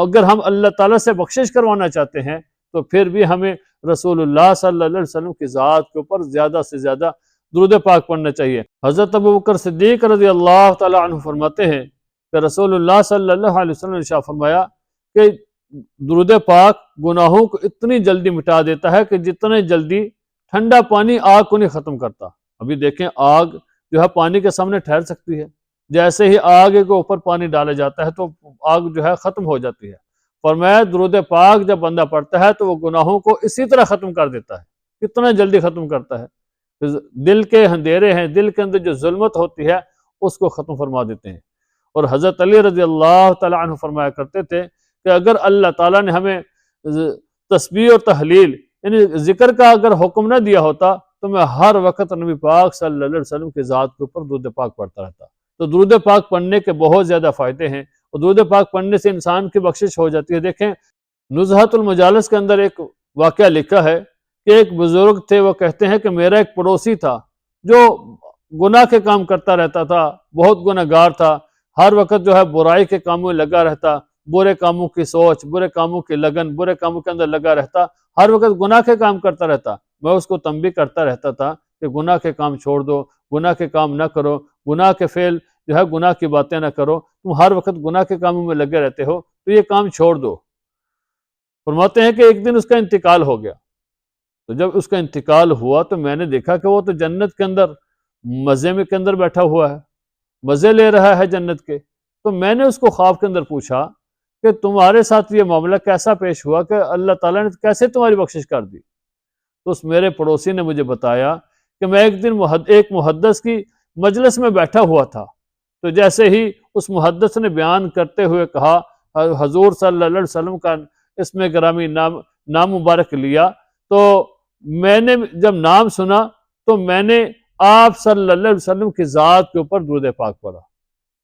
اگر ہم اللہ تعالیٰ سے بخشش کروانا چاہتے ہیں تو پھر بھی ہمیں رسول اللہ صلی اللہ علیہ وسلم کی ذات کے اوپر زیادہ سے زیادہ درود پاک پڑھنا چاہیے۔ حضرت ابوبکر صدیق رضی اللہ تعالیٰ عنہ فرماتے ہیں کہ رسول اللہ صلی اللہ علیہ وسلم نے ارشاد فرمایا کہ درود پاک گناہوں کو اتنی جلدی مٹا دیتا ہے کہ جتنے جلدی ٹھنڈا پانی آگ کو نہیں ختم کرتا۔ ابھی دیکھیں آگ جو ہے پانی کے سامنے ٹھہر سکتی ہے، جیسے ہی آگ کے اوپر پانی ڈالا جاتا ہے تو آگ جو ہے ختم ہو جاتی ہے۔ فرمایا درود پاک جب بندہ پڑھتا ہے تو وہ گناہوں کو اسی طرح ختم کر دیتا ہے، کتنا جلدی ختم کرتا ہے۔ دل کے اندھیرے ہیں، دل کے اندر جو ظلمت ہوتی ہے اس کو ختم فرما دیتے ہیں۔ اور حضرت علی رضی اللہ تعالیٰ عنہ فرمایا کرتے تھے کہ اگر اللہ تعالیٰ نے ہمیں تسبیح اور تحلیل یعنی ذکر کا اگر حکم نہ دیا ہوتا تو میں ہر وقت نبی پاک صلی اللہ علیہ وسلم کی ذات کے اوپر درود پاک پڑھتا رہتا۔ تو درود پاک پڑھنے کے بہت زیادہ فائدے ہیں، اور درود پاک پڑھنے سے انسان کی بخشش ہو جاتی ہے۔ دیکھیں نزہۃ المجالس کے اندر ایک واقعہ لکھا ہے کہ ایک بزرگ تھے، وہ کہتے ہیں کہ میرا ایک پڑوسی تھا جو گناہ کے کام کرتا رہتا تھا، بہت گناہ گار تھا، ہر وقت جو ہے برائی کے کاموں میں لگا رہتا، برے کاموں کی سوچ، برے کاموں کی لگن، برے کاموں کے اندر لگا رہتا، ہر وقت گناہ کے کام کرتا رہتا۔ میں اس کو تنبیہ کرتا رہتا تھا کہ گناہ کے کام چھوڑ دو، گناہ کے کام نہ کرو، گناہ کے فعل جو ہے گناہ کی باتیں نہ کرو، تم ہر وقت گناہ کے کاموں میں لگے رہتے ہو تو یہ کام چھوڑ دو۔ فرماتے ہیں کہ ایک دن اس کا انتقال ہو گیا، تو جب اس کا انتقال ہوا تو میں نے دیکھا کہ وہ تو جنت کے اندر مزے میں کے اندر بیٹھا ہوا ہے، مزے لے رہا ہے جنت کے۔ تو میں نے اس کو خواب کے اندر پوچھا کہ تمہارے ساتھ یہ معاملہ کیسا پیش ہوا کہ اللہ تعالیٰ نے کیسے تمہاری بخشش کر دی؟ تو اس میرے پڑوسی نے مجھے بتایا کہ میں ایک دن ایک محدث کی مجلس میں بیٹھا ہوا تھا، تو جیسے ہی اس محدث نے بیان کرتے ہوئے کہا حضور صلی اللہ علیہ وسلم کا اس میں گرامی نام مبارک لیا، تو میں نے جب نام سنا تو میں نے آپ صلی اللہ علیہ وسلم کی ذات کے اوپر درود پاک پڑھا۔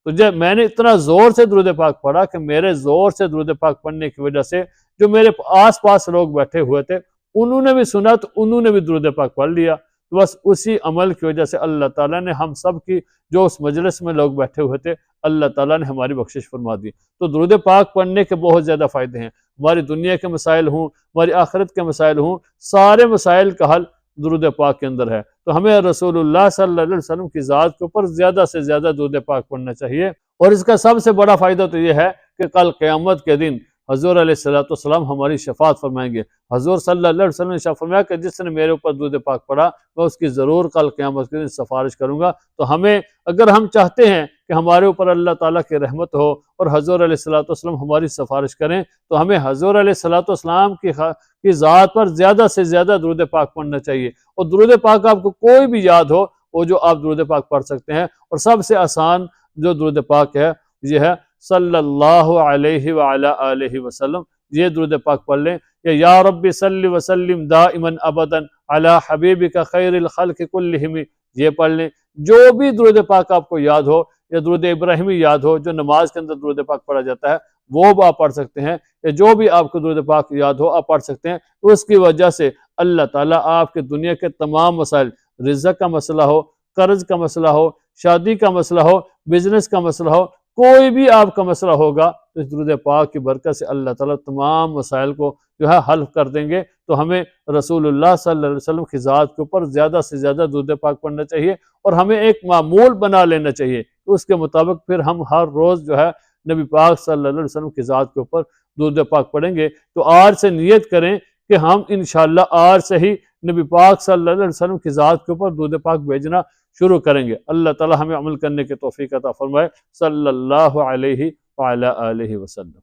تو جب میں نے اتنا زور سے درود پاک پڑھا کہ میرے زور سے درود پاک پڑھنے کی وجہ سے جو میرے آس پاس لوگ بیٹھے ہوئے تھے انہوں نے بھی سنا تو انہوں نے بھی درود پاک پڑھ لیا۔ تو بس اسی عمل کی وجہ سے اللہ تعالیٰ نے ہم سب کی جو اس مجلس میں لوگ بیٹھے ہوئے تھے اللہ تعالیٰ نے ہماری بخشش فرما دی۔ تو درود پاک پڑھنے کے بہت زیادہ فائدے ہیں، ہماری دنیا کے مسائل ہوں، ہماری آخرت کے مسائل ہوں، سارے مسائل کا حل درود پاک کے اندر ہے۔ تو ہمیں رسول اللہ صلی اللہ علیہ وسلم کی ذات کے اوپر زیادہ سے زیادہ درود پاک پڑھنا چاہیے۔ اور اس کا سب سے بڑا فائدہ تو یہ ہے کہ کل قیامت کے دن حضور علیہ السلام ہماری شفاعت فرمائیں گے۔ حضور صلی اللہ علیہ وسلم نے فرمایا کہ جس نے میرے اوپر درود پاک پڑھا میں اس کی ضرور کل قیامت کے دن سفارش کروں گا۔ تو ہمیں اگر ہم چاہتے ہیں کہ ہمارے اوپر اللہ تعالیٰ کی رحمت ہو اور حضور علیہ السلام ہماری سفارش کریں تو ہمیں حضور علیہ السلام کی ذات پر زیادہ سے زیادہ درود پاک پڑھنا چاہیے۔ اور درود پاک آپ کو کوئی بھی یاد ہو وہ جو آپ درود پاک پڑھ سکتے ہیں، اور سب سے آسان جو درود پاک ہے یہ ہے صلی اللہ علیہ وعلی آلہ وسلم۔ یہ درود پاک پڑھ لیں کہ یا رب صلی وسلم دائما ابدا علی حبیبک خیر الخلق کلہم، یہ پڑھ لیں۔ جو بھی درود پاک آپ کو یاد ہو یا درود ابراہیمی یاد ہو جو نماز کے اندر درود پاک پڑھا جاتا ہے وہ آپ پڑھ سکتے ہیں، یا جو بھی آپ کو درود پاک یاد ہو آپ پڑھ سکتے ہیں۔ اس کی وجہ سے اللہ تعالیٰ آپ کے دنیا کے تمام مسائل، رزق کا مسئلہ ہو، قرض کا مسئلہ ہو، شادی کا مسئلہ ہو، بزنس کا مسئلہ ہو، کوئی بھی آپ کا مسئلہ ہوگا تو اس درود پاک کی برکت سے اللہ تعالیٰ تمام مسائل کو جو ہے حل کر دیں گے۔ تو ہمیں رسول اللہ صلی اللہ علیہ وسلم کی ذات کے اوپر زیادہ سے زیادہ درود پاک پڑھنا چاہیے، اور ہمیں ایک معمول بنا لینا چاہیے کہ اس کے مطابق پھر ہم ہر روز جو ہے نبی پاک صلی اللہ علیہ وسلم کی ذات کے اوپر درود پاک پڑھیں گے۔ تو آج سے نیت کریں کہ ہم انشاءاللہ آج سے ہی نبی پاک صلی اللہ علیہ وسلم کی ذات کے اوپر درود پاک بھیجنا شروع کریں گے۔ اللہ تعالی ہمیں عمل کرنے کی توفیق عطا فرمائے۔ صلی اللہ علیہ وعلی آلہ وسلم۔